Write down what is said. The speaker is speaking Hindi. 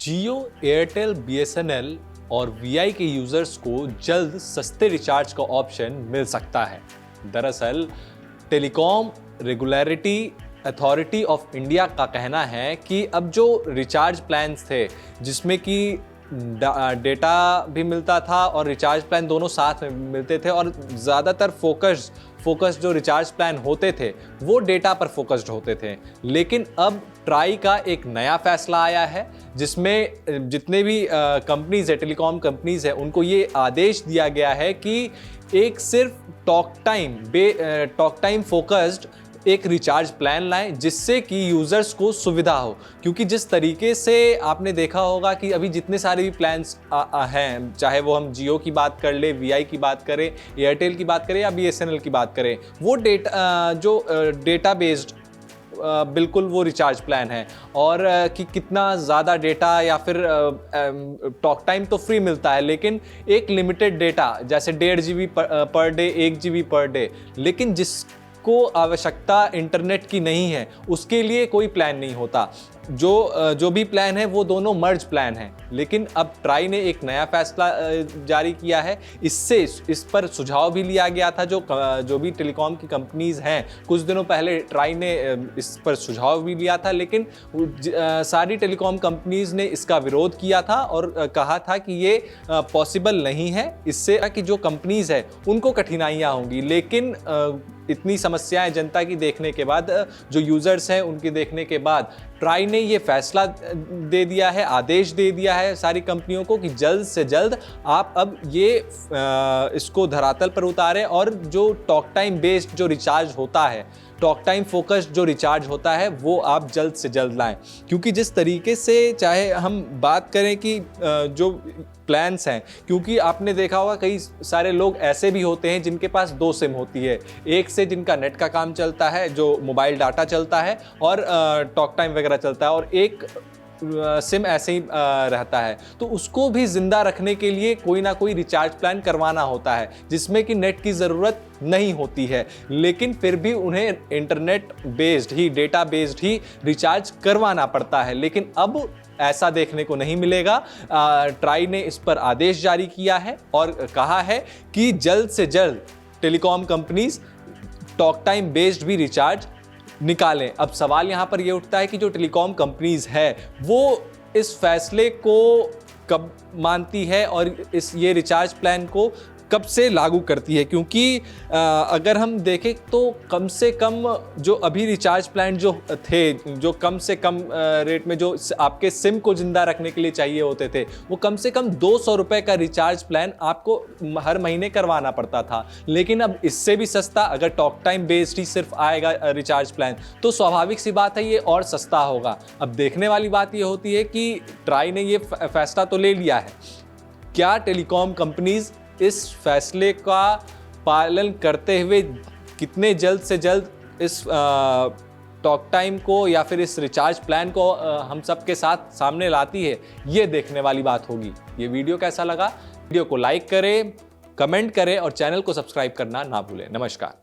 जियो, एयरटेल, बीएसएनएल और वीआई के यूजर्स को जल्द सस्ते रिचार्ज का ऑप्शन मिल सकता है। दरअसल telecom regulatory authority of India का कहना है कि अब जो रिचार्ज प्लान्स थे जिसमें कि डेटा भी मिलता था और रिचार्ज प्लान दोनों साथ में मिलते थे और ज़्यादातर फोकस जो रिचार्ज प्लान होते थे वो डेटा पर फोकस्ड होते थे, लेकिन अब ट्राई का एक नया फैसला आया है जिसमें जितने भी कंपनीज है, टेलीकॉम कंपनीज है, उनको ये आदेश दिया गया है कि एक सिर्फ टॉक टाइम फोकस्ड एक रिचार्ज प्लान लाएं जिससे कि यूज़र्स को सुविधा हो। क्योंकि जिस तरीके से आपने देखा होगा कि अभी जितने सारे भी प्लान्स हैं, चाहे वो हम जियो की बात कर ले, वीआई की बात करें, एयरटेल की बात करें या बीएसएनएल की बात करें, वो डेटा बेस्ड बिल्कुल वो रिचार्ज प्लान है और कि कितना ज़्यादा डेटा या फिर टॉक टाइम तो फ्री मिलता है, लेकिन एक लिमिटेड डेटा जैसे 1.5 GB per day, 1 GB per day, लेकिन जिसको आवश्यकता इंटरनेट की नहीं है उसके लिए कोई प्लान नहीं होता। जो भी प्लान है वो दोनों मर्ज प्लान है। लेकिन अब ट्राई ने एक नया फैसला जारी किया है। इस पर सुझाव भी लिया गया था। जो भी टेलीकॉम की कंपनीज हैं, कुछ दिनों पहले ट्राई ने इस पर सुझाव भी लिया था, लेकिन सारी टेलीकॉम कंपनीज ने इसका विरोध किया था और कहा था कि ये पॉसिबल नहीं है, इससे कि जो कंपनीज है उनको कठिनाइयाँ होंगी। लेकिन इतनी समस्याएं जनता की देखने के बाद, जो यूजर्स हैं उनकी देखने के बाद, ट्राई ने ये फैसला दे दिया है, आदेश दे दिया है सारी कंपनियों को कि जल्द से जल्द आप अब ये इसको धरातल पर उतारें और जो टॉक टाइम बेस्ड जो रिचार्ज होता है, टॉक टाइम फोकस्ड जो रिचार्ज होता है, वो आप जल्द से जल्द लाएं। क्योंकि जिस तरीके से, चाहे हम बात करें कि जो प्लान्स हैं, क्योंकि आपने देखा होगा कई सारे लोग ऐसे भी होते हैं जिनके पास 2 सिम होती है, एक से जिनका नेट का काम चलता है, जो मोबाइल डाटा चलता है और टॉक टाइम वगैरह चलता है, और एक सिम ऐसे ही रहता है। तो उसको भी जिंदा रखने के लिए कोई ना कोई रिचार्ज प्लान करवाना होता है जिसमें कि नेट की ज़रूरत नहीं होती है, लेकिन फिर भी उन्हें इंटरनेट बेस्ड ही, डेटा बेस्ड ही रिचार्ज करवाना पड़ता है। लेकिन अब ऐसा देखने को नहीं मिलेगा। ट्राई ने इस पर आदेश जारी किया है और कहा है कि जल्द से जल्द telecom companies talk time based भी रिचार्ज निकालें। अब सवाल यहाँ पर यह उठता है कि जो टेलीकॉम कंपनीज है वो इस फैसले को कब मानती है और ये रिचार्ज प्लान को कब से लागू करती है। क्योंकि अगर हम देखें तो कम से कम जो अभी रिचार्ज प्लान जो थे, जो कम से कम रेट में जो आपके सिम को जिंदा रखने के लिए चाहिए होते थे, वो कम से कम 200 रुपये का रिचार्ज प्लान आपको हर महीने करवाना पड़ता था। लेकिन अब इससे भी सस्ता, अगर टॉक टाइम बेस्ड ही सिर्फ आएगा रिचार्ज प्लान, तो स्वाभाविक सी बात है ये और सस्ता होगा। अब देखने वाली बात ये होती है कि ट्राई ने ये फैसला तो ले लिया है, क्या टेलीकॉम कंपनीज इस फैसले का पालन करते हुए कितने जल्द से जल्द इस टॉक टाइम को या फिर इस रिचार्ज प्लान को हम सब के साथ सामने लाती है, ये देखने वाली बात होगी। ये वीडियो कैसा लगा? वीडियो को लाइक करें, कमेंट करें और चैनल को सब्सक्राइब करना ना भूलें। नमस्कार।